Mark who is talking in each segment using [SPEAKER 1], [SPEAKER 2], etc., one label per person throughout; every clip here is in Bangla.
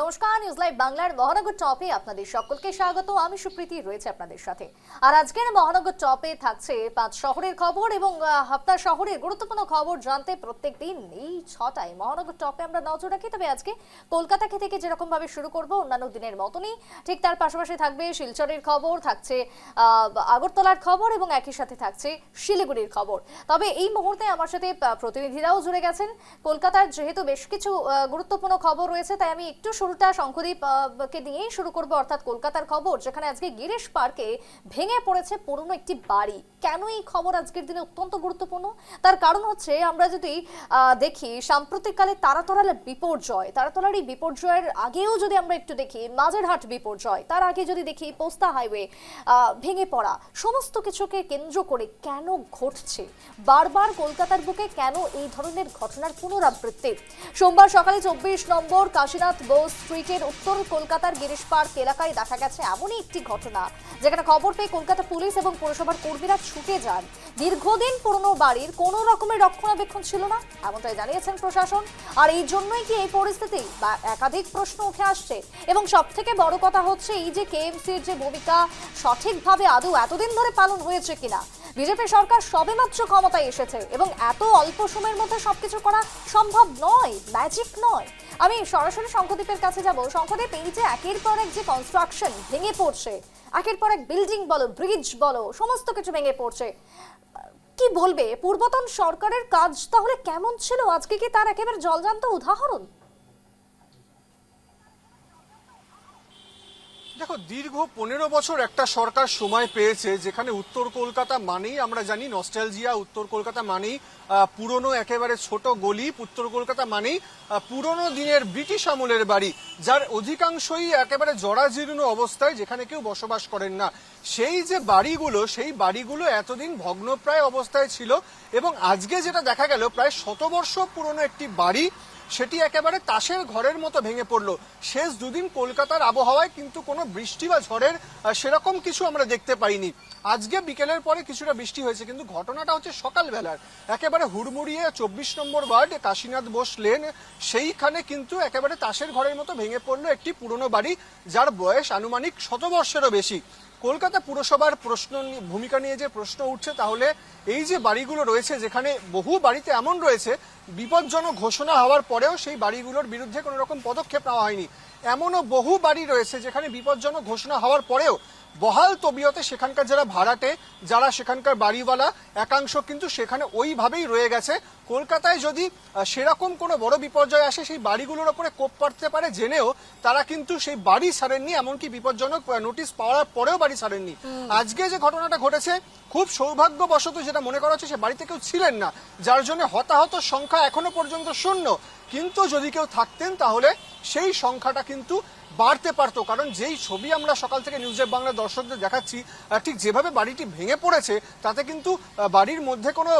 [SPEAKER 1] নমস্কার, নিউজ লাইভ বাংলার মহানগর টপে আপনাদের সকলকে স্বাগত। আমি সুপ্রীতি রয়েছে আপনাদের সাথে। আর আজকের মহানগর টপে থাকছে 5 শহরের খবর এবং আপনার শহরের গুরুত্বপূর্ণ খবর জানতে প্রত্যেকদিন এই 6টায় মহানগর টপে আমরা নজর রাখি। তবে আজকে কলকাতা থেকে যেরকম ভাবে শুরু করব অন্যান্য দিনের মতনই ঠিক তার পাশাপাশি থাকবে শিলচরের খবর, থাকছে আগরতলার খবর এবং একই সাথে থাকছে শিলিগুড়ির খবর। তবে এই মুহূর্তে আমার সাথে প্রতিনিধিরাও জুড়ে গেছেন। কলকাতার যেহেতু বেশ কিছু গুরুত্বপূর্ণ খবর রয়েছে, তাই আমি একটু শুরুটা শঙ্খদ্বীপকে দিয়েই শুরু করব, অর্থাৎ কলকাতার খবর, যেখানে আজকে গিরিশ পার্কে ভেঙে পড়েছে পুরনো একটি বাড়ি। কেন এই খবর আজকের দিনে অত্যন্ত গুরুত্বপূর্ণ? তার কারণ হচ্ছে, আমরা যদি দেখি সাম্প্রতিককালে তারাতলার বিপর্যয়, তারাতলার এই বিপর্যয়ের আগেও যদি আমরা একটু দেখি মাঝেরহাট বিপর্যয়, তার আগে যদি দেখি পোস্তা হাইওয়ে ভেঙে পড়া, সমস্ত কিছুকে কেন্দ্র করে কেন ঘটছে বারবার কলকাতার বুকে, কেন এই ধরনের ঘটনার পুনরাবৃত্তি? সোমবার সকালে 24 নম্বর কাশীনাথ বোস স্ট্রিটের উত্তর কলকাতার গিরিশ পার্ক এলাকায় দেখা গেছে এমনই একটি ঘটনা, যেখানে খবর পেয়ে কলকাতা পুলিশ এবং পৌরসভার কর্মীরা ছুটে যান। দীর্ঘদিন পুরনো বাড়ির কোনো রকমের রক্ষণাবেক্ষণ ছিল না, এমনটাই জানিয়েছেন প্রশাসন। আর এই জন্যই কি এই পরিস্থিতি, বা একাধিক প্রশ্ন উঠে আসছে। এবং সব থেকে বড় কথা হচ্ছে, এই যে কেএমসির যে ভূমিকা সঠিকভাবে আদৌ এতদিন ধরে পালন হয়েছে কিনা। বিজেপি সরকার সবেমাত্র ক্ষমতায় এসেছে এবং এত অল্প সময়ের মধ্যে সবকিছু করা সম্ভব নয়, ম্যাজিক নয়। আমি সরাসরি শঙ্খদ্বীপের কাছে যাব। শঙ্খদ্বীপ, এই যে একের পর এক যে কনস্ট্রাকশন ভেঙে পড়ছে, একের পর এক বিল্ডিং বলো, ব্রিজ বলো, সমস্ত কিছু ভেঙে পড়ছে, কি বলবে? পূর্বতন সরকারের কাজ তাহলে কেমন ছিল? আজকে কি তার একেবারে জলজান্ত উদাহরণ?
[SPEAKER 2] দেখো, দীর্ঘ 15 বছর একটা সরকার সময় পেয়েছে, যেখানে উত্তর কলকাতা মানেই আমরা জানি নস্টালজিয়া, উত্তর কলকাতা মানেই পুরনো একেবারে ছোট গলি, উত্তর কলকাতা মানেই পুরনো দিনের ব্রিটিশ আমলের বাড়ি, যার অধিকাংশই একেবারে জরাজীর্ণ অবস্থায়, যেখানে কেউ বসবাস করেন না। সেই যে বাড়িগুলো, সেই বাড়িগুলো এতদিন ভগ্নপ্রায় অবস্থায় ছিল এবং আজকে যেটা দেখা গেল, প্রায় 100 বর্ষ পুরনো একটি বাড়ি, সেটি একেবারে তাসের ঘরের মতো ভেঙে পড়লো। শেষ দুদিন কলকাতার আবহাওয়ায় কিন্তু কোনো বৃষ্টি বা ঝড়ের সেরকম কিছু আমরা দেখতে পাইনি। আজকে বিকেলের পরে কিছুটা বৃষ্টি হয়েছে, কিন্তু ঘটনাটা হচ্ছে সকালবেলার। একেবারে হুড়মুড়িয়ে 24 নম্বর ওয়ার্ড কাশীনাথ বোস লেন, সেইখানে কিন্তু একেবারে তাসের ঘরের মতো ভেঙে পড়লো একটি পুরনো বাড়ি, যার বয়স আনুমানিক 100 বর্ষেরও বেশি। কলকাতা পুরসভার ভূমিকা নিয়ে যে প্রশ্ন উঠছে, তাহলে এই যে বাড়িগুলো রয়েছে, যেখানে বহু বাড়িতে এমন রয়েছে বিপজ্জনক ঘোষণা হওয়ার পরেও সেই বাড়িগুলোর বিরুদ্ধে কোনো রকম পদক্ষেপ নেওয়া হয়নি। এমনও বহু বাড়ি রয়েছে যেখানে বিপজ্জনক ঘোষণা হওয়ার পরেও বহাল তবিয়তে সেখানকার যারা ভাড়াটে, যারা সেখানকার বাড়িওয়ালা, একাংশ কিন্তু সেখানে ওইভাবেই রয়ে গেছে। কলকাতায় যদি সেরকম কোনো বড় বিপর্যয় আসে, সেই বাড়িগুলোর ওপরে কোপ পাড়তে পারে জেনেও তারা কিন্তু সেই বাড়ি ছাড়েননি, এমনকি বিপজ্জনক নোটিশ পাওয়ার পরেও বাড়ি ছাড়েননি। আজকে যে ঘটনাটা ঘটেছে, খুব সৌভাগ্যবশত যেটা মনে করা হচ্ছে, সে বাড়িতে কেউ ছিলেন না, যার জন্য হতাহত সংখ্যা এখনো পর্যন্ত শূন্য। কিন্তু যদি কেউ থাকতেন, তাহলে সেই সংখ্যাটা কিন্তু বাড়তে পারতো। কারণ যেই ছবি আমরা সকাল থেকে নিউজ বাংলা দর্শকদের দেখাচ্ছি, ঠিক যেভাবে বাড়িটি ভেঙে পড়েছে, তাতে কিন্তু বাড়ির মধ্যে কোনো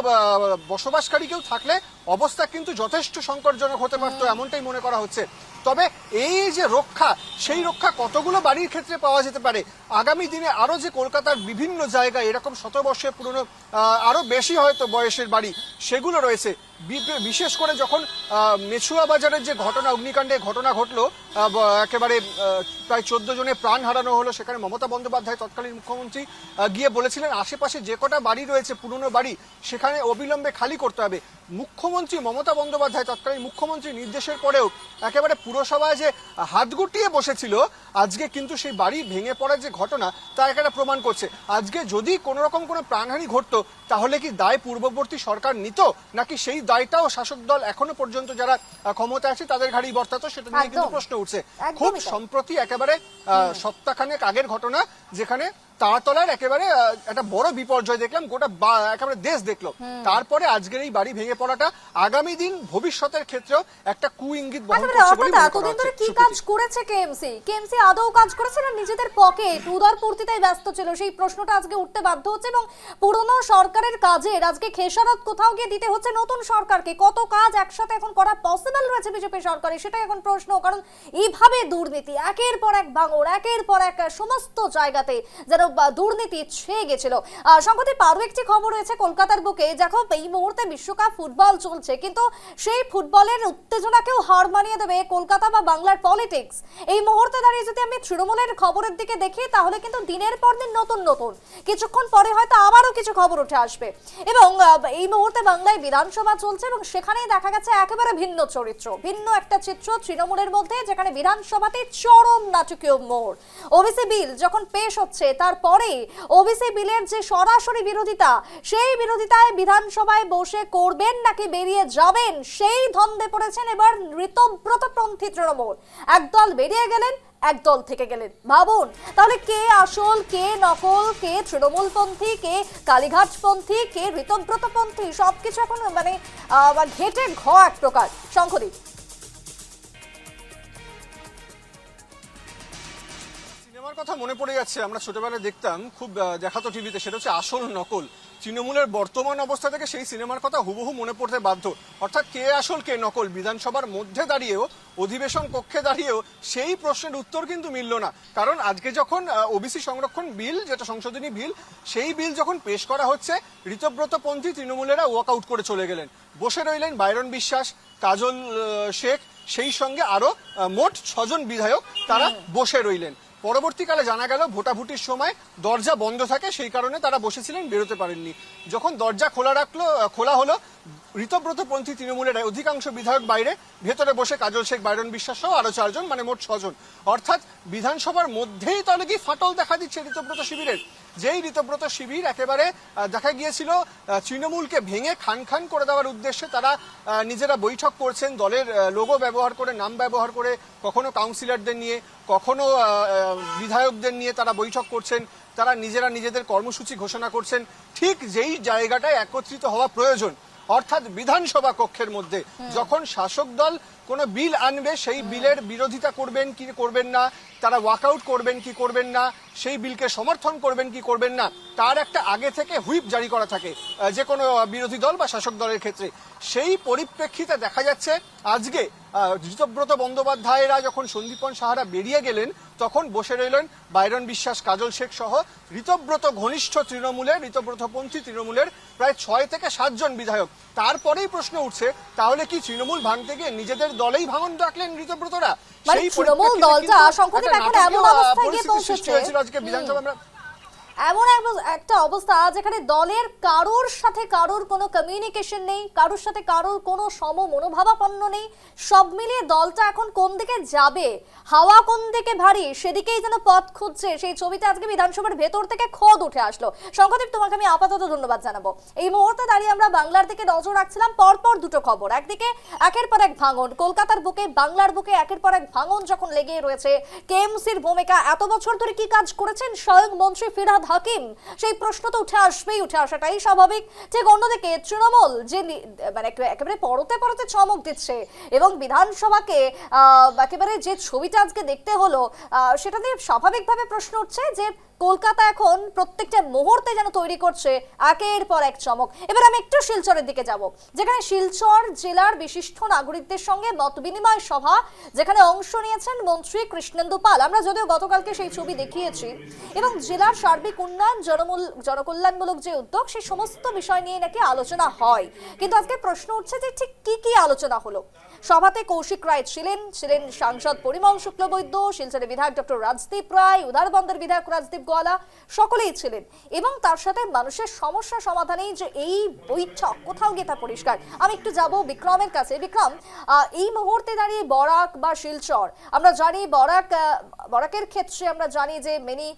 [SPEAKER 2] বসবাসকারী কেউ থাকলে অবস্থা কিন্তু যথেষ্ট সংকটজনক হতে পারতো, এমনটাই মনে করা হচ্ছে। তবে এই যে রক্ষা, সেই রক্ষা কতগুলো বাড়ির ক্ষেত্রে পাওয়া যেতে পারে? আগামী দিনে আরো যে কলকাতার বিভিন্ন জায়গায় এরকম 100 বর্ষের পুরনো আরো বেশি হয়তো বয়সের বাড়ি সেগুলো রয়েছে, বিশেষ করে যখন মেছুয়া বাজারের যে ঘটনা, অগ্নিকাণ্ডের ঘটনা ঘটলো, একেবারে প্রায় 14 জনের প্রাণ হারানো হলো, সেখানে মমতা বন্দ্যোপাধ্যায় তৎকালীন মুখ্যমন্ত্রী গিয়ে বলেছিলেন আশেপাশে যে কটা বাড়ি রয়েছে পুরনো বাড়ি, সেখানে অবিলম্বে খালি করতে হবে। মুখ্যমন্ত্রী মমতা বন্দ্যোপাধ্যায় তৎকালীন মুখ্যমন্ত্রী নির্দেশের পরেও একেবারে পুরসভায় যে হাত গুটিয়ে বসেছিল, আজকে কিন্তু সেই বাড়ি ভেঙে পড়ার যে ঘটনা, তা এখানে প্রমাণ করছে। আজকে যদি কোনো রকম কোনো প্রাণহানি ঘটতো, তাহলে কি দায় পূর্ববর্তী সরকার নিত, নাকি সেই দায়টাও শাসক দল এখনো পর্যন্ত যারা ক্ষমতা আছে তাদের ঘাড়েই বর্তাতো, সেটা নিয়ে কিন্তু প্রশ্ন উঠছে। খুব সম্প্রতি একেবারে সপ্তাহখানেক আগের ঘটনা, যেখানে তারাতলার একেবারে একটা বড় বিপর্যয় দেখলাম, গোটা একেবারে দেশ দেখলো। তারপরে আজকের এই বাড়ি ভেঙে পড়াটা আগামী দিন ভবিষ্যতের ক্ষেত্রেও একটা কুইঙ্গিত বহন করছে বলে মনে করা হচ্ছে।
[SPEAKER 1] কি কাজ করেছে কেএমসি আদৌ কাজ করেছে না নিজেদের পকেট উদারপূর্তিতায় ব্যস্ত ছিল? সেই প্রশ্নটা আজকে উঠতে বাধ্য হচ্ছে। এবং পুরনো সরকারের কাজের আজকে খেসারত কোথাও গিয়ে দিতে হচ্ছে নতুন সরকারকে। কত কাজ একসাথে এখন করা পসিবল রয়েছে বিজেপি সরকারের, সেটাই এখন প্রশ্ন। কারণ এইভাবে দুর্নীতি, একের পর এক ভাঙড়, একের পর এক সমস্ত জায়গাতে যেন দুর্নীতি ছেয়ে গেছিল। সংগঠে আরও একটি খবর রয়েছে কলকাতার বুকে, দেখো এই মুহূর্তে বিশ্বকাপ ফুটবল চলছে, কিন্তু সেই ফুটবলের উত্তেজনাকেও হার মানিয়ে দেবে কলকাতা বা বাংলার পলিটিক্স। এই মুহূর্তে দাঁড়িয়ে যদি আমি তৃণমূলের খবরের দিকে দেখি, তাহলে কিন্তু দিনের পর দিন নতুন নতুন, কিছুক্ষণ পরে হয়তো আবারও কিছু খবর উঠে আসবে। এবং এই মুহূর্তে বাংলায় বিধানসভা চলছে এবং সেখানেই দেখা গেছে একেবারে ভিন্ন চরিত্র, ভিন্ন একটা চিত্র তৃণমূলের মধ্যে, যেখানে বিধানসভাতে চরম নাটকীয় মোড়। ওবিসি বিল যখন পেশ হচ্ছে, তারপরে ওবিসি বিলের যে সরাসরি বিরোধিতা, সেই বিরোধিতায় বিধানসভায় বসে করবেন নাকি বেরিয়ে যাবেন, সেই দ্বন্দ্বে পড়েছেন এবার ঋতব্রতপন্থী তৃণমূল। একদল বেরিয়ে গেলেন, একদল থেকে গেলেন। ভাবুন তাহলে কে আসল, কে নকল, কে তৃণমূলপন্থী, কে কালীঘাটপন্থী, কে ঋতব্রতপন্থী, সবকিছু এখন মানে ঘেটে ঘ এক প্রকার। শঙ্খদীপ,
[SPEAKER 2] সিনেমার কথা মনে পড়ে যাচ্ছে, আমরা ছোটবেলায় দেখতাম, খুব দেখাতো টিভিতে, সেটা হচ্ছে আসল নকল। তৃণমূলের বর্তমান অবস্থা থেকে সেই সিনেমার কথা হুবহু মনে পড়তে বাধ্য। অর্থাৎ কে আসল কে নকল, বিধানসভার মধ্যে দাঁড়িয়েও, অধিবেশন কক্ষে দাঁড়িয়েও সেই প্রশ্নের উত্তর কিন্তু মিলল না। কারণ আজকে যখন ওবিসি সংরক্ষণ বিল, যেটা সংশোধনী বিল, সেই বিল যখন পেশ করা হচ্ছে, ঋতব্রতপন্থী তৃণমূলেরা ওয়াকআউট করে চলে গেলেন। বসে রইলেন বাইরন বিশ্বাস, কাজল শেখ, সেই সঙ্গে আরো মোট 6 জন বিধায়ক, তারা বসে রইলেন। পরবর্তীকালে জানা গেল ভোটাভুটির সময় দরজা বন্ধ থাকে, সেই কারণে তারা বসেছিলেন, বেরোতে পারেননি। যখন দরজা খোলা হলো, ঋতব্রতপন্থী তৃণমূলের অধিকাংশ বিধায়ক বাইরে, ভেতরে বসে কাজল শেখ, বাইরন বিশ্বাস সহ আরো 4 জন, মানে মোট 6 জন। অর্থাৎ বিধানসভার মধ্যেই তাহলে কি ফাটল দেখা দিচ্ছে ঋতব্রত শিবিরের। যেই ঋতব্রত শিবির একেবারে দেখা গিয়েছিল তৃণমূলকে ভেঙে খান খান করে দেওয়ার উদ্দেশ্যে, তারা নিজেরা বৈঠক করছেন, দলের লোগো ব্যবহার করে, নাম ব্যবহার করে, কখনো কাউন্সিলরদের নিয়ে, কখনো বিধায়কদের নিয়ে তারা বৈঠক করছেন, তারা নিজেরা নিজেদের কর্মসূচি ঘোষণা করছেন। ঠিক যেই জায়গাটায় একত্রিত হওয়া প্রয়োজন, অর্থাৎ বিধানসভা কক্ষের মধ্যে, যখন শাসক দল কোনো বিল আনবে, সেই বিলের বিরোধিতা করবেন কি করবেন না, তারা ওয়াকআউট করবেন কি করবেন না, সেই বিলকে সমর্থন করবেন কি করবেন না, তার একটা আগে থেকে হুইপ জারি করা থাকে যে কোনো বিরোধী দল বা শাসক দলের ক্ষেত্রে। সেই পরিপ্রেক্ষিতে দেখা যাচ্ছে আজকে ঋতব্রত বন্দ্যোপাধ্যায়রা যখন সন্দীপন সাহারা বেরিয়ে গেলেন, তখন বসে রইলেন বাইরন বিশ্বাস, কাজল শেখ সহ ঋতব্রত ঘনিষ্ঠ তৃণমূলের, ঋতব্রতপন্থী তৃণমূলের প্রায় 6 থেকে 7 জন বিধায়ক। তারপরেই প্রশ্ন উঠছে, তাহলে কি তৃণমূল ভাঙতে গিয়ে নিজেদের দলেই ভাঙন ডাকলেন ঋতব্রতরা?
[SPEAKER 1] মানে তৃণমূল দলটা সংগঠন এখন এমন অবস্থায় গিয়ে পৌঁছেছে,
[SPEAKER 2] আজকে বিধানসভা আমরা
[SPEAKER 1] এমন একটা অবস্থা যেখানে দলের কারোর সাথে কারোর কোনো কমিউনিকেশন নেই, কারোর সাথে কারোর কোনো মনোভাবাপন্ন নেই। সব মিলিয়ে দলটা এখন কোন দিকে যাবে, হাওয়া কোন দিকে ভারী, সেদিকেই যেন পথ খুঁজছে। সেই ছবিটা আজকে বিধানসভার ভেতর থেকে খোদ উঠে আসলো। শঙ্করদীপ, তোমাকে আমি আপাতত ধন্যবাদ জানাবো। এই মুহূর্তে দাঁড়িয়ে আমরা বাংলার দিকে নজর রাখছিলাম, পরপর দুটো খবর, একদিকে একের পর এক ভাঙন, কলকাতার বুকে, বাংলার বুকে একের পর এক ভাঙন যখন লেগে রয়েছে। কেএমসির ভূমিকা, এত বছর ধরে কি কাজ করেছেন স্বয়ং মন্ত্রী ফিরহাদ হাকিম, সেই প্রশ্ন তো উঠে আসবেই, উঠে আসাটাই স্বাভাবিক। ঠিক অন্যদিকে তৃণমূল যে মানে একেবারে পরতে পরতে চমক দিচ্ছে এবং বিধানসভাকে একেবারে যে ছবিটা আজকে দেখতে হলো, সেটা দিয়ে স্বাভাবিকভাবে প্রশ্ন উঠছে যে কলকাতা এখন প্রত্যেকটা মুহূর্তে যেন তৈরি করছে একের পর এক চমক। এবার আমি একটু শিলচরের দিকে যাব, যেখানে শিলচর জেলার বিশিষ্ট নাগরিকদের সঙ্গে মত বিনিময় সভা, যেখানে অংশ নিয়েছেন মন্ত্রী কৃষ্ণেন্দু পাল। আমরা যদিও গতকালকে সেই ছবি দেখিয়েছি, এবং জেলার সার্বিক উন্নয়ন, জনকল্যাণমূলক যে উদ্যোগ, সেই সমস্ত বিষয় নিয়ে নাকি আলোচনা হয়। কিন্তু আজকে প্রশ্ন উঠছে যে ঠিক কি আলোচনা হলো। সভাতে কৌশিক রায় ছিলেন সাংসদ পরিমল শুক্লবৈদ্য, শিলচরের বিধায়ক ডক্টর রাজদীপ রায়, উদারবন্দের বিধায়ক রাজদীপ গোয়ালা, সকলেই ছিলেন। এবং তার সাথে মানুষের সমস্যা সমাধানে যে এই বৈঠক, কোথাও গিয়ে তা পরিষ্কার। আমি একটু যাব বিক্রমের কাছে। বিক্রম, এই মুহূর্তে দাঁড়িয়ে বরাক বা শিলচর, আমরা জানি বরাকের ক্ষেত্রে আমরা জানি যে মিনি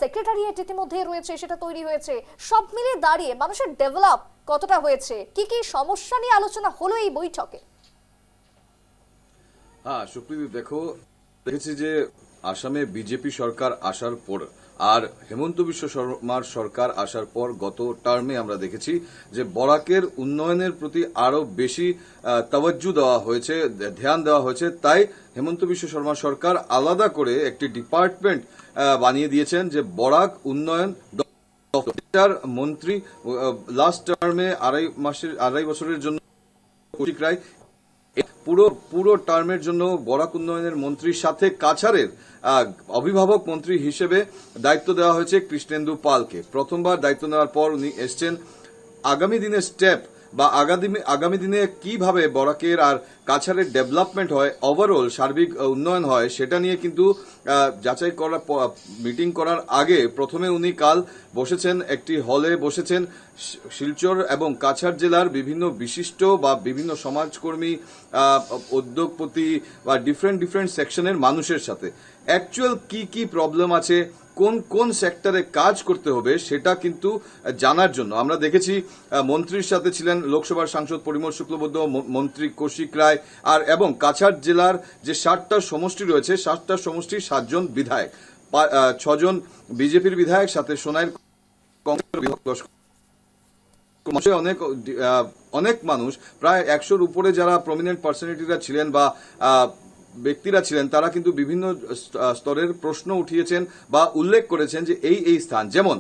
[SPEAKER 1] সেক্রেটারিয়েট ইতিমধ্যে রয়েছে, সেটা তৈরি হয়েছে। সব মিলিয়ে দাঁড়িয়ে মানুষের ডেভেলপ কতটা হয়েছে, কি সমস্যা নিয়ে আলোচনা হলো এই বৈঠকে?
[SPEAKER 3] হ্যাঁ সুপ্রীতি, দেখেছি যে আসামে বিজেপি সরকার আসার পর আর হেমন্ত বিশ্ব শর্মার সরকার আসার পর গত টার্মে আমরা দেখেছি যে বরাকের উন্নয়নের প্রতি আরো বেশি তাওয়াজ্জু দেওয়া হয়েছে, ধ্যান দেওয়া হয়েছে। তাই হেমন্ত বিশ্ব শর্মা সরকার আলাদা করে একটি ডিপার্টমেন্ট বানিয়ে দিয়েছেন যে বরাক উন্নয়ন দপ্তর। মন্ত্রী লাস্ট টার্মে আড়াই বছরের জন্য কৌশিক রায় পুরো পুরো টার্মের জন্য বরাক উন্নয়নের মন্ত্রীর সাথে কাছাড়ের অভিভাবক মন্ত্রী হিসেবে দায়িত্ব দেওয়া হয়েছে কৃষ্ণেন্দু পালকে। প্রথমবার দায়িত্ব নেওয়ার পর উনি এসছেন। আগামী দিনের স্টেপ বা আগামী দিনে কিভাবে বরাকের আর কাছাড়ের ডেভেলপমেন্ট হয়, ওভারঅল সার্বিক উন্নয়ন হয়, সেটা নিয়ে কিন্তু যাচাই করা মিটিং করার আগে প্রথমে উনি কাল বসেছেন, একটি হলে বসেছেন শিলচর এবং কাছাড় জেলার বিভিন্ন বিশিষ্ট বা বিভিন্ন সমাজকর্মী, উদ্যোগপতি বা ডিফারেন্ট সেকশনের মানুষের সাথে অ্যাকচুয়াল কি প্রবলেম আছে, কোন কোন সেক্টরে কাজ করতে হবে সেটা কিন্তু জানার জন্য। আমরা দেখেছি মন্ত্রীর সাথে ছিলেন লোকসভার সাংসদ পরিমল শুক্লবৈদ্য, মন্ত্রী কৌশিক রায়, আর এবং কাছাড় জেলার যে 7টা সমষ্টি রয়েছে 7টা সমষ্টির 7 জন বিধায়ক, 6 জন বিজেপির বিধায়ক, সাথে সোনাইর কংগ্রেসের বিধায়ক, অনেক মানুষ, প্রায় 100-র উপরে যারা প্রমিনেন্ট পার্সোনালিটিরা ছিলেন বা ব্যক্তিরা ছিলেন, তারা কিন্তু বিভিন্ন স্তরের প্রশ্ন উঠিয়েছেন বা উল্লেখ করেছেন যে এই স্থান, যেমন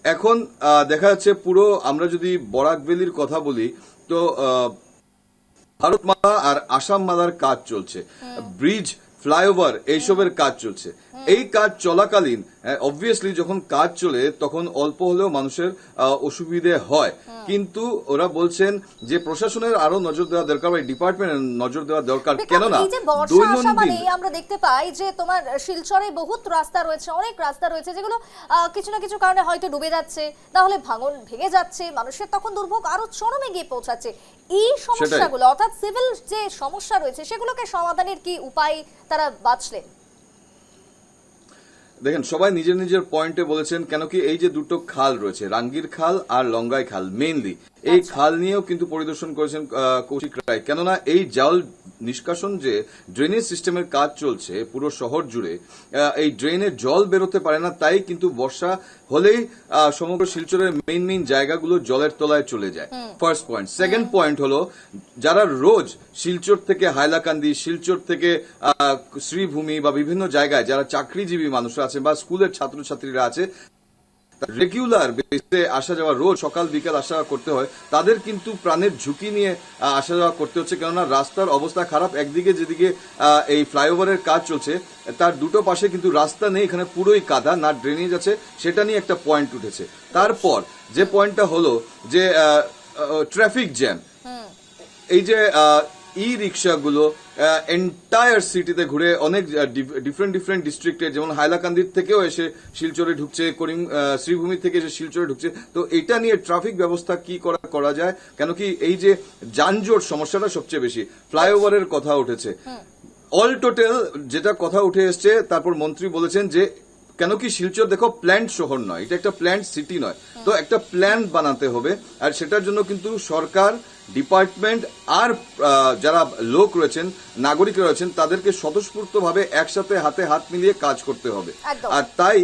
[SPEAKER 3] এখন দেখা যাচ্ছে পুরো, আমরা যদি বরাক ভ্যালির কথা বলি তো ভারতমালা আর আসাম মালার কাজ চলছে, ব্রিজ, ফ্লাইওভার এইসবের কাজ চলছে। এই কাজ চলাকালীন অবভিয়াসলি যখন কাজ চলে তখন অল্প হলেও মানুষের অসুবিধে হয়, কিন্তু ওরা বলছেন যে প্রশাসনের আরো নজর দেওয়া দরকার, বা ডিপার্টমেন্টের নজর দেওয়া দরকার। কেননা
[SPEAKER 1] দৈনন্দিন আমরা দেখতে পাই যে তোমার শিলচরে বহুত রাস্তা রয়েছে, অনেক রাস্তা রয়েছে যেগুলো কিছু না কিছু কারণে হয়তো ডুবে যাচ্ছে, তাহলে ভাঙন ভেঙে যাচ্ছে, মানুষের তখন দুর্ভোগ আরো চরমে গিয়ে পৌঁছাচ্ছে। এই সমস্যাগুলো অর্থাৎ সিভিল যে সমস্যা রয়েছে সেগুলোকে সমাধানের কি উপায় তারা বাছলেন?
[SPEAKER 3] দেখেন, সবাই নিজের নিজের পয়েন্টে বলেছেন, কেন কি এই যে দুটো খাল রয়েছে, রাঙ্গির খাল আর লঙ্গাই খাল মেইনলি, এই খাল নিয়েও কিন্তু পরিদর্শন করেছেন কৌশিক রায়। কেননা এই জল নিষ্কাশন যে ড্রেনেজ সিস্টেমের কাজ চলছে পুরো শহর জুড়ে, এই ড্রেনে জল বেরোতে পারে না, তাই কিন্তু বর্ষা হলেই সমগ্র শিলচরের মেইন জায়গাগুলো জলের তলায় চলে যায়। First point. সেকেন্ড পয়েন্ট হলো, যারা রোজ শিলচর থেকে হাইলাকান্দি, শিলচর থেকে শ্রীভূমি বা বিভিন্ন জায়গায় যারা চাকরিজীবী মানুষরা আছে বা স্কুলের ছাত্রছাত্রীরা আছে, রেগুলার বেসে আসা যাওয়া, রোজ সকাল বিকাল আসা যাওয়া করতে হয়, তাদের কিন্তু প্রাণের ঝুঁকি নিয়ে আসা যাওয়া করতে হচ্ছে। কেননা রাস্তার অবস্থা খারাপ, একদিকে যেদিকে এই ফ্লাইওভারের কাজ চলছে তার দুটো পাশে কিন্তু রাস্তা নেই, এখানে পুরোই কাদা, না ড্রেনেজ আছে, সেটা নিয়ে একটা পয়েন্ট উঠেছে। তারপর যে পয়েন্টটা হলো যে ট্রাফিক জ্যাম, এই যে ই রিক্সাগুলো এন্টায়ার সিটিতে ঘুরে অনেক ডিফারেন্ট ডিস্ট্রিক্টে, যেমন হাইলাকান্দির থেকেও এসে শিলচরে ঢুকছে, শ্রীভূমি থেকে এসে শিলচরে ঢুকছে। তো এটা নিয়ে ট্রাফিক ব্যবস্থা কি করা যায়, কেন কি এই যে যানজট সমস্যাটা সবচেয়ে বেশি। ফ্লাইওভারের কথা উঠেছে, অল টোটাল যেটা কথা উঠে এসছে, তারপর মন্ত্রী বলেছেন যে কেন কি শিলচর দেখো প্ল্যান্ট শহর নয়, এটা একটা প্ল্যান্ট সিটি নয়, তো একটা প্ল্যান বানাতে হবে, আর সেটার জন্য কিন্তু সরকার, ডিপার্টমেন্ট আর যারা লোক রয়েছেন, নাগরিক রয়েছেন, তাদেরকে স্বতঃস্ফূর্তভাবে একসাথে হাতে হাত মিলিয়ে কাজ করতে হবে। আর তাই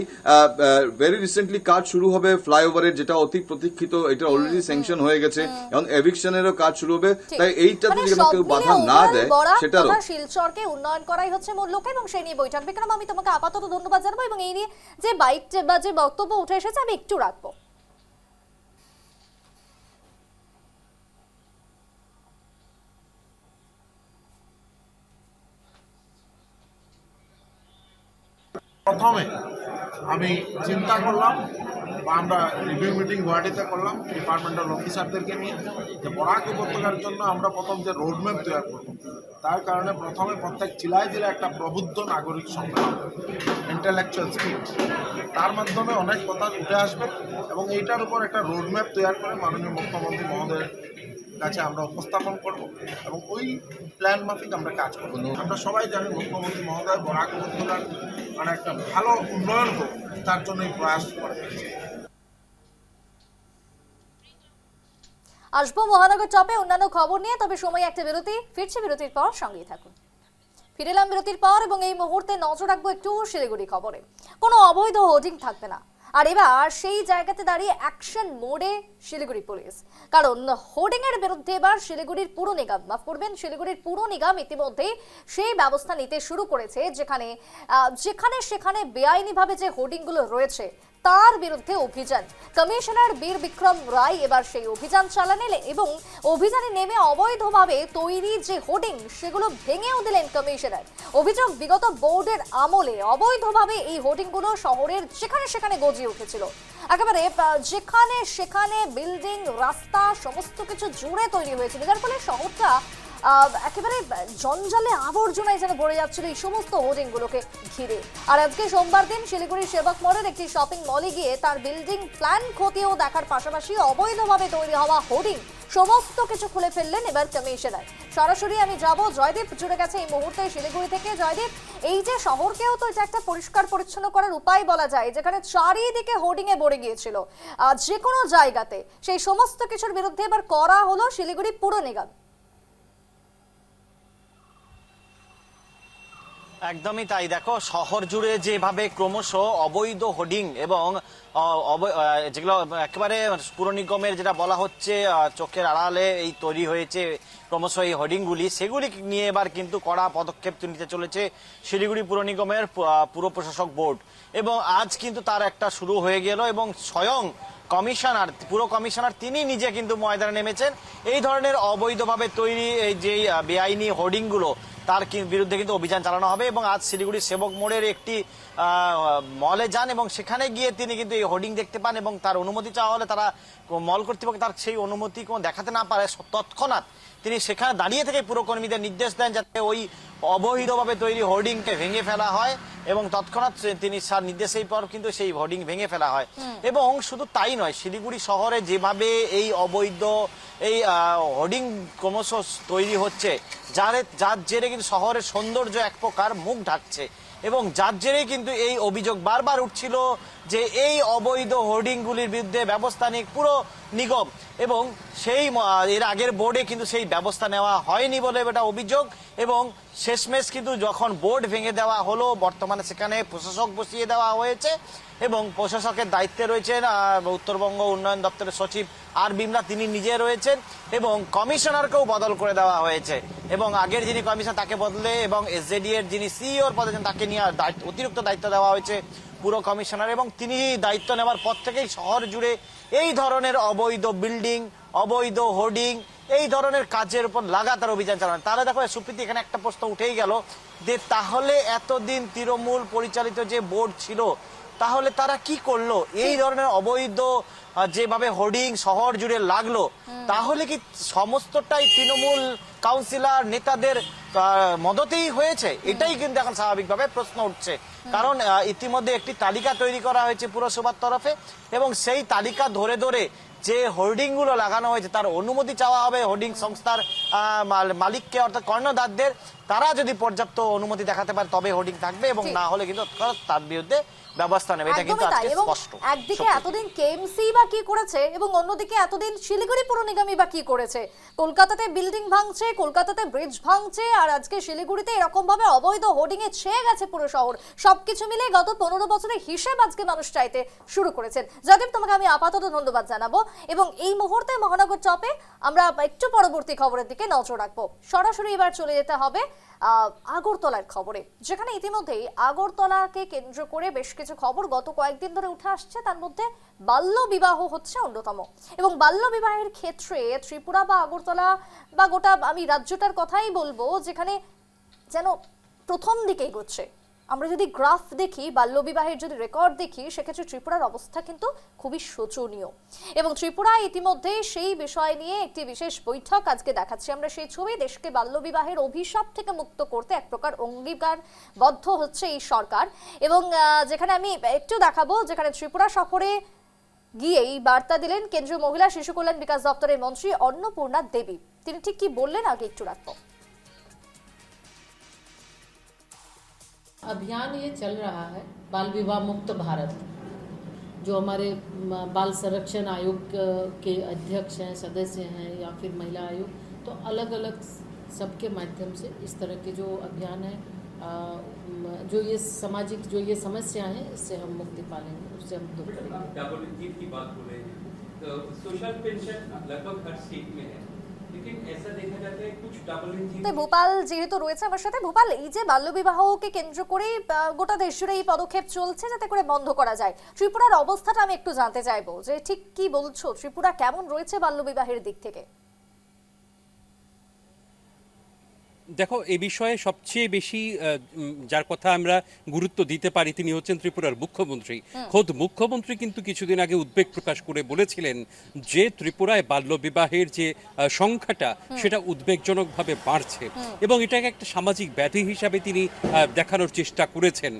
[SPEAKER 3] ভেরি রিসেন্টলি কাজ শুরু হবে ফ্লাইওভারের, যেটা অতি প্রতীক্ষিত, এটা অলরেডি স্যাংশন হয়ে গেছে, এখন এভিকশনেরও কাজ শুরু হবে। তাই এইটাতে যেন কেউ বাধা না দেয়, সেটারও
[SPEAKER 1] শিলচরকে উন্নয়ন করাই হচ্ছে মূল লক্ষ্য, এবং সেই নিয়ে বৈঠক। বিক্রম, আমি তোমাকে আপাতত ধন্যবাদ জানাবো, এবং এই নিয়ে যে বাইট বা যে বক্তব্য উঠে এসেছে আমি একটু রাখবো।
[SPEAKER 4] প্রথমে আমি চিন্তা করলাম, বা আমরা রিভিউ মিটিং গুয়াহাটিতে করলাম ডিপার্টমেন্টাল অফিসারদেরকে নিয়ে, যে বরাক উপত্যকার জন্য আমরা প্রথম যে রোডম্যাপ তৈরি করব, তার কারণে প্রথমে প্রত্যেক জেলায় একটা প্রবুদ্ধ নাগরিক সংগ্রাম, ইন্টেলেকচুয়াল স্পিচ, তার মাধ্যমে অনেক কথা উঠে আসবে, এবং এইটার উপর একটা রোডম্যাপ তৈরি করে মাননীয় মুখ্যমন্ত্রী মহোদয়ের কাছে আমরা উপস্থাপন করব, এবং ওই প্ল্যান মাফিক আমরা কাজ করব। আমরা সবাই জানি মুখ্যমন্ত্রী মহোদয় বরাক উপত্যকার মানে একটা ভালো উন্নয়ন হোক, তার জন্যই প্রয়াস করে।
[SPEAKER 1] আসবো মহানগর টপে অন্যান্য খবর নিয়ে, তবে সময় একটা বিরতি, ফিরছে বিরতির পর, সঙ্গেই থাকুন। ফিরেলাম বিরতির পর, এবং এই মুহূর্তে নজর রাখবো একটু শিলিগুড়ি খবরে। কোনো অবৈধ হোর্ডিং থাকবে না, আর এবার সেই জায়গাতে দাঁড়িয়ে অ্যাকশন মোডে শিলিগুড়ি পুলিশ, কারণ হোর্ডিং এর বিরুদ্ধে এবার শিলিগুড়ির পুর নিগম, মাফ করবেন, শিলিগুড়ির পুর নিগম ইতিমধ্যে সেই ব্যবস্থা নিতে শুরু করেছে, যেখানে সেখানে বেআইনিভাবে যে হোর্ডিং গুলো রয়েছে তার বিরুদ্ধে অভিযান। কমিশনার বীর বিক্রম রায় এবার সেই অভিযান চালালেন এবং অভিযানে নেমে অবৈধভাবে তৈরি যে হোর্ডিং সেগুলো ভেঙেও দিলেন কমিশনার। অভিযোগ, বিগত বোর্ডের আমলে অবৈধভাবে এই হোর্ডিংগুলো শহরের যেখানে সেখানে গজিয়ে উঠেছিল। একেবারে যেখানে সেখানে বিল্ডিং, রাস্তা সমস্ত কিছু জুড়ে তৈরি হয়েছিল, যার ফলে শহরটা একেবারে জঞ্জালে আবর্জনায় যেন ভরে যাচ্ছিল এই সমস্ত হোর্ডিং গুলোকে ঘিরে। আর আজকে সোমবার দিন শিলিগুড়ির সেবক মোড়ের একটি শপিং মলে গিয়ে তার বিল্ডিং প্ল্যান খতিয়েও দেখার পাশাপাশি অবৈধভাবে তৈরি হওয়া হোর্ডিং সমস্ত কিছু খুলে ফেললেন এবার কমিশনার। সরাসরি আমি যাব, জয়দীপ জুড়ে গেছে এই মুহূর্তে শিলিগুড়ি থেকে। জয়দীপ, এই যে শহরকেও তো এটা একটা পরিষ্কার পরিচ্ছন্ন করার উপায় বলা যায়, যেখানে চারিদিকে হোর্ডিং এ ভরে গিয়েছিল যে কোনো জায়গাতে, সেই সমস্ত কিছুর বিরুদ্ধে এবার করা হলো শিলিগুড়ি পুর নিগম।
[SPEAKER 5] একদমই তাই। দেখো, শহর জুড়ে যেভাবে ক্রমশ অবৈধ হোর্ডিং এবং যেগুলো একেবারে পুর নিগমের যেটা বলা হচ্ছে চোখের আড়ালে এই তৈরি হয়েছে ক্রমশ এই হোর্ডিংগুলি, সেগুলি নিয়ে এবার কিন্তু কড়া পদক্ষেপ নিতে চলেছে শিলিগুড়ি পুর নিগমের পুর প্রশাসক বোর্ড। এবং আজ কিন্তু তার একটা শুরু হয়ে গেল এবং স্বয়ং কমিশনার, পুরো কমিশনার তিনি নিজে কিন্তু ময়দানে নেমেছেন। এই ধরনের অবৈধভাবে তৈরি এই যে বেআইনি হোর্ডিংগুলো তার বিরুদ্ধে কিন্তু অভিযান চালানো হবে। এবং আজ শিলিগুড়ির সেবক মোড়ের একটি মলে যান এবং সেখানে গিয়ে তিনি কিন্তু এই হোর্ডিং দেখতে পান এবং তার অনুমতি চাওয়া হলে তারা মল কর্তৃপক্ষ তার সেই অনুমতি কোনো দেখাতে না পারে, তৎক্ষণাৎ তিনি সেখানে দাঁড়িয়ে থেকে পুরকর্মীদের নির্দেশ দেন যাতে ওই অবৈধভাবে তৈরি হোর্ডিংকে ভেঙে ফেলা হয় এবং তৎক্ষণাৎ তিনি তার নির্দেশের পর কিন্তু সেই হোর্ডিং ভেঙে ফেলা হয়। এবং শুধু তাই নয়, শিলিগুড়ি শহরে যেভাবে এই অবৈধ এই হোর্ডিং ক্রমশ তৈরি হচ্ছে, যার জেরে কিন্তু শহরের সৌন্দর্য এক প্রকার মুখ ঢাকছে এবং যার জেরেই কিন্তু এই অভিযোগ বারবার উঠছিল যে এই অবৈধ হোর্ডিংগুলির বিরুদ্ধে ব্যবস্থা নিক পুরো নিগম। এবং সেই এর আগের বোর্ডে কিন্তু সেই ব্যবস্থা নেওয়া হয়নি বলে এটা অভিযোগ। এবং শেষমেশ কিন্তু যখন বোর্ড ভেঙে দেওয়া হলো, বর্তমানে সেখানে প্রশাসক বসিয়ে দেওয়া হয়েছে এবং প্রশাসকের দায়িত্বে রয়েছেন উত্তরবঙ্গ উন্নয়ন দপ্তরের সচিব আর বিমলা, তিনি নিজে রয়েছেন এবং কমিশনারকেও বদল করে দেওয়া হয়েছে এবং আগের যিনি কমিশনার তাকে বদলে এবং এসজেডি এর যিনি সিইওর পদে তাকে নিয়ে অতিরিক্ত দায়িত্ব দেওয়া হয়েছে পুরো কমিশনার। এবং তিনি দায়িত্ব নেওয়ার পর থেকেই শহর জুড়ে এই ধরনের অবৈধ বিল্ডিং, অবৈধ হোর্ডিং, এই ধরনের কাজের উপর লাগাতার অভিযান চালানো। তাহলে দেখো সুপ্রীতি, এখানে একটা প্রশ্ন উঠেই গেল যে তাহলে এতদিন তৃণমূল পরিচালিত যে বোর্ড ছিল তাহলে তারা কি করলো? এই ধরনের অবৈধ যেভাবে হোর্ডিং শহর জুড়ে লাগলো, তাহলে কি সমস্তটাই তৃণমূল কাউন্সিলর নেতাদের মদতেই হয়েছে? এটাই কিন্তু এখন স্বাভাবিকভাবে প্রশ্ন উঠছে। কারণ ইতিমধ্যে একটি তালিকা তৈরি করা হয়েছে পুরসভার তরফে এবং সেই তালিকা ধরে ধরে যে হোর্ডিং গুলো লাগানো হয়েছে তার অনুমতি চাওয়া হবে হোর্ডিং সংস্থার মালিককে, অর্থাৎ কর্ণধারদের। তারা যদি পর্যাপ্ত অনুমতি দেখাতে পারে তবে হোর্ডিং থাকবে এবং না হলে কিন্তু তার বিরুদ্ধে ব্যবস্থা নেবে। এটা কিন্তু আজকে স্পষ্ট।
[SPEAKER 1] একদিকে এতদিন কেএমসি বা কি করেছে এবং অন্যদিকে এতদিন শিলিগুড়ি পুর নিগমই বা কি করেছে? কলকাতাতে বিল্ডিং ভাঙছে, কলকাতাতে ব্রিজ ভাঙছে, আর আজকে শিলিগুড়িতে এরকম ভাবে অবৈধ হোর্ডিং এ ছেয়ে গেছে পুরো শহর। সবকিছু মিলে গত 15 বছরের হিসেব আজকে মানুষ চাইতে শুরু করেছেন। যদিও তোমাকে আমি আপাতত ধন্যবাদ জানাবো এবং এই মুহূর্তে মহানগর চপে আমরা একটু পরবর্তী খবরের দিকে নজর রাখবো। সরাসরি এবার চলে যেতে হবে আগরতলার খবরে, যেখানে ইতিমধ্যেই আগরতলাকে কেন্দ্র করে বেশ কিছু খবর গত কয়েকদিন ধরে উঠে আসছে। তার মধ্যে বাল্য বিবাহ হচ্ছে অন্যতম এবং বাল্য বিবাহের ক্ষেত্রে ত্রিপুরা বা আগরতলা বা গোটা আমি রাজ্যটার কথাই বলবো, যেখানে যেন প্রথম দিকে এগোচ্ছে। আমরা যদি গ্রাফ দেখি, বাল্যবিবাহের যদি রেকর্ড দেখি, সেক্ষেত্রে ত্রিপুরার অবস্থা কিন্তু খুবই শোচনীয় এবং ত্রিপুরা ইতিমধ্যে সেই বিষয় নিয়ে একটি বিশেষ বৈঠক আজকে দেখাচ্ছি আমরা সেই ছবি। দেশকে বাল্যবিবাহের অভিশাপ থেকে মুক্ত করতে এক প্রকার অঙ্গীকারবদ্ধ হচ্ছে এই সরকার এবং যেখানে আমি একটু দেখাবো, যেখানে ত্রিপুরা সফরে গিয়েই বার্তা দিলেন কেন্দ্রীয় মহিলা শিশু কল্যাণ বিকাশ দপ্তরের মন্ত্রী অন্নপূর্ণা দেবী। তিনি ঠিক কি বললেন আগে একটু রাখবো।
[SPEAKER 6] अभियान ये चल रहा है बाल विवाह मुक्त भारत, जो हमारे बाल संरक्षण आयोग के अध्यक्ष हैं, सदस्य हैं या फिर महिला आयोग, तो अलग अलग सबके माध्यम से इस तरह के जो अभियान है, जो ये सामाजिक जो ये समस्याएं हैं, इससे हम मुक्ति पालेंगे, उससे हम दूर करेंगे।
[SPEAKER 7] डबल इंक्रीज की बात हो रही है, तो सोशल पेंशन लगभग हर स्टेट में है, लेकिन ऐसा देखा जाता है कुछ डबल इंजिन
[SPEAKER 1] তো ভোপাল যেহেতু রয়েছে আমার সাথে, ভোপাল এই যে বাল্যবিবাহকে কেন্দ্র করে গোটা দেশ জুড়ে এই পদক্ষেপ চলছে যাতে করে বন্ধ করা যায়, ত্রিপুরার অবস্থাটা আমি একটু জানতে চাইবো যে ঠিক কি বলছো, ত্রিপুরা কেমন রয়েছে বাল্যবিবাহের দিক থেকে?
[SPEAKER 8] দেখো, এ বিষয়ে সবচেয়ে বেশি যার কথা আমরা গুরুত্ব দিতে পারি তিনি হচ্ছেন ত্রিপুরার মুখ্যমন্ত্রী। খোদ মুখ্যমন্ত্রী কিন্তু কিছুদিন আগে উদ্বেগ প্রকাশ করে বলেছিলেন যে ত্রিপুরায় বাল্যবিবাহের যে সংখ্যাটা সেটা উদ্বেগজনকভাবে বাড়ছে এবং এটাকে একটা সামাজিক ব্যাধি হিসাবে তিনি দেখানোর চেষ্টা করেছেন।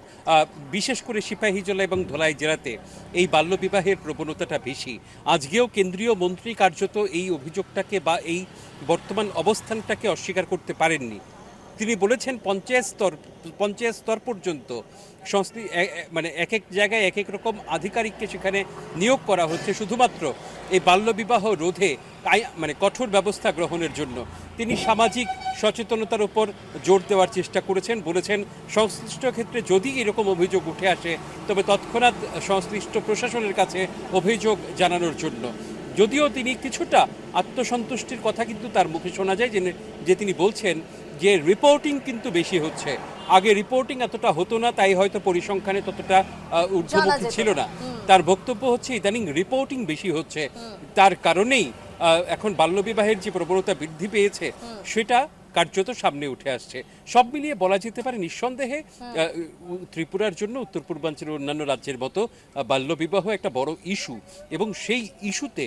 [SPEAKER 8] বিশেষ করে সিপাহীজলা এবং ধলাই জেলাতে এই বাল্যবিবাহের প্রবণতাটা বেশি। আজকেও কেন্দ্রীয় মন্ত্রী কার্যত এই অভিযোগটাকে বা এই বর্তমান অবস্থানটাকে অস্বীকার করতে পারেননি। তিনি বলেছেন পঞ্চায়েত স্তর পর্যন্ত মানে এক এক জায়গায় এক এক রকম আধিকারিককে সেখানে নিয়োগ করা হচ্ছে শুধুমাত্র এই বাল্যবিবাহ রোধে মানে কঠোর ব্যবস্থা গ্রহণের জন্য। তিনি সামাজিক সচেতনতার উপর জোর দেওয়ার চেষ্টা করেছেন, বলেছেন সংশ্লিষ্ট ক্ষেত্রে যদি এরকম অভিযোগ উঠে আসে তবে তৎক্ষণাৎ সংশ্লিষ্ট প্রশাসনের কাছে অভিযোগ জানানোর জন্য। যদিও তিনি কিছুটা আত্মসন্তুষ্টির কথা কিন্তু তার মুখে শোনা যায় যে তিনি বলছেন যে রিপোর্টিং কিন্তু বেশি হচ্ছে। আগে রিপোর্টিং এতটা হতো না, তাই হয়তো পরিসংখ্যানে ততটা ঊর্ধ্বমুখী ছিল না। তার বক্তব্য হচ্ছে ইদানিং রিপোর্টিং বেশি হচ্ছে, তার কারণেই এখন বাল্যবিবাহের যে প্রবণতা বৃদ্ধি পেয়েছে সেটা কার্যত সামনে উঠে আসছে। সব মিলিয়ে বলা যেতে পারে নিঃসন্দেহে ত্রিপুরার জন্য উত্তর পূর্বাঞ্চলের অন্যান্য রাজ্যের মতো বাল্যবিবাহ একটা বড় ইস্যু এবং সেই ইস্যুতে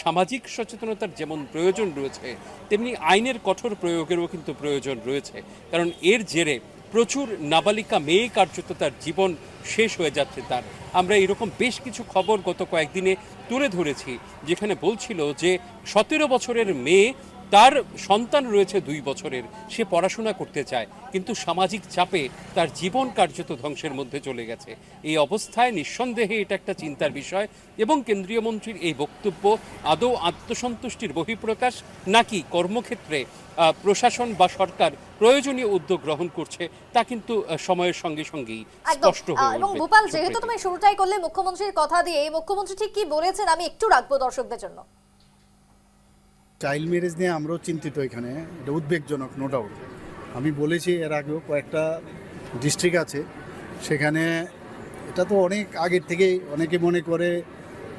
[SPEAKER 8] সামাজিক সচেতনতার যেমন প্রয়োজন রয়েছে তেমনি আইনের কঠোর প্রয়োগেরও কিন্তু প্রয়োজন রয়েছে। কারণ এর জেরে প্রচুর নাবালিকা মেয়ে কার্যত তার জীবন শেষ হয়ে যাচ্ছে তার। আমরা এরকম বেশ কিছু খবর গত কয়েকদিনে তুলে ধরেছি যেখানে বলছিল যে 17 বছরের মেয়ে, তার সন্তান রয়েছে 2 বছরের, সে পড়াশোনা করতে চায় কিন্তু সামাজিক চাপে তার জীবন কার্যত ধ্বংসের মধ্যে চলে গেছে। এই অবস্থায় নিঃসন্দেহে এটা একটা চিন্তার বিষয় এবং কেন্দ্রীয় মন্ত্রীর এই বক্তব্য আদৌ আত্মসন্তুষ্টির বহিঃপ্রকাশ নাকি কর্মক্ষেত্রে প্রশাসন বা সরকার প্রয়োজনীয় উদ্যোগ গ্রহণ করছে তা কিন্তু সময়ের সঙ্গে সঙ্গেই স্পষ্ট হয়ে
[SPEAKER 1] এবং
[SPEAKER 8] উঠবে।
[SPEAKER 1] ভোপাল যেহেতু তুমি শুরুটাই করলে মুখ্যমন্ত্রীর কথা দিয়ে, মুখ্যমন্ত্রী ঠিক কি বলেছেন আমি একটু রাখবো দর্শকদের জন্য।
[SPEAKER 9] চাইল্ড ম্যারেজ নিয়ে আমরাও চিন্তিত, এখানে এটা উদ্বেগজনক, নো ডাউট। আমি বলেছি এর আগেও কয়েকটা ডিস্ট্রিক্ট আছে সেখানে এটা তো অনেক আগের থেকেই অনেকে মনে করে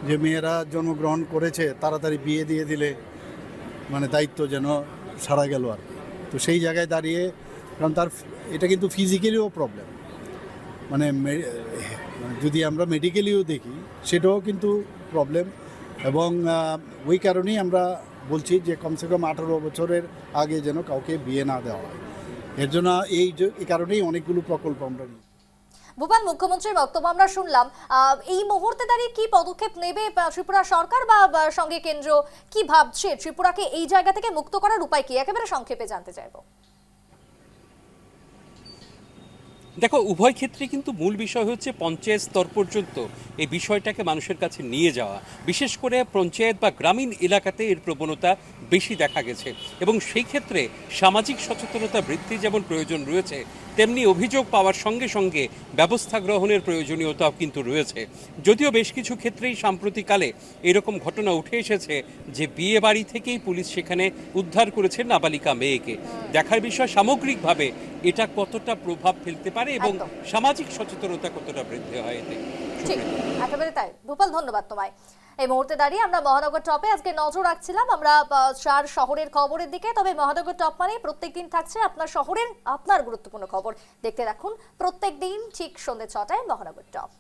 [SPEAKER 9] যে মেয়েরা জন্মগ্রহণ করেছে তাড়াতাড়ি বিয়ে দিয়ে দিলে মানে দায়িত্ব যেন সারা গেল আর কি। তো সেই জায়গায় দাঁড়িয়ে, কারণ তার এটা কিন্তু ফিজিক্যালিও প্রবলেম, মানে যদি আমরা মেডিকেলিও দেখি সেটাও কিন্তু প্রবলেম। এবং ওই কারণেই আমরা বলছি যে কমসে কম 18 বছরের আগে যেন কাউকে বিয়ে না দেওয়া হয়। এর জন্য এই কারণেই অনেকগুলো প্রকল্প আমরা নিই।
[SPEAKER 1] ভোপাল মুখ্যমন্ত্রীর বক্তব্য আমরা শুনলাম। এই মুহূর্তে দাঁড়িয়ে কি পদক্ষেপ নেবে ত্রিপুরা সরকার বা সঙ্গে কেন্দ্র, কি ভাবছে ত্রিপুরাকে এই জায়গা থেকে মুক্ত করার উপায় কি, একেবারে সংক্ষেপে জানতে চাইবো।
[SPEAKER 8] দেখো, উভয় ক্ষেত্রে কিন্তু মূল বিষয় হচ্ছে পঞ্চায়েত স্তর পর্যন্ত এই বিষয়টাকে মানুষের কাছে নিয়ে যাওয়া। বিশেষ করে পঞ্চায়েত বা গ্রামীণ এলাকাতে এর প্রবণতা বেশি দেখা গেছে এবং সেই ক্ষেত্রে সামাজিক সচেতনতা বৃদ্ধি যেমন প্রয়োজন রয়েছে তেমনি অভিযোগ পাওয়ার সঙ্গে সঙ্গে ব্যবস্থা গ্রহণের প্রয়োজনীয়তাও কিন্তু রয়েছে। যদিও বেশ কিছু ক্ষেত্রেই সাম্প্রতিককালে এরকম ঘটনা উঠে এসেছে যে বিয়ে বাড়ি থেকেই পুলিশ সেখানে উদ্ধার করেছে নাবালিকা মেয়েকে। দেখার বিষয় সামগ্রিকভাবে এটা কতটা প্রভাব ফেলতে পারে এবং সামাজিক সচেতনতা কতটা বৃদ্ধি হয় এতে।
[SPEAKER 1] ঠিক, একেবারে তাই। ভোপাল, ধন্যবাদ তোমায়। এই মুহূর্তে দাঁড়িয়ে আমরা মহানগর টপে আজকে নজর রাখছিলাম আমরা 4 শহরের খবরের দিকে। তবে মহানগর টপ মানে প্রত্যেকদিন থাকছে আপনার শহরের আপনার গুরুত্বপূর্ণ খবর। দেখতে রাখুন প্রত্যেকদিন ঠিক সন্ধ্যে 6টায় মহানগর টপ।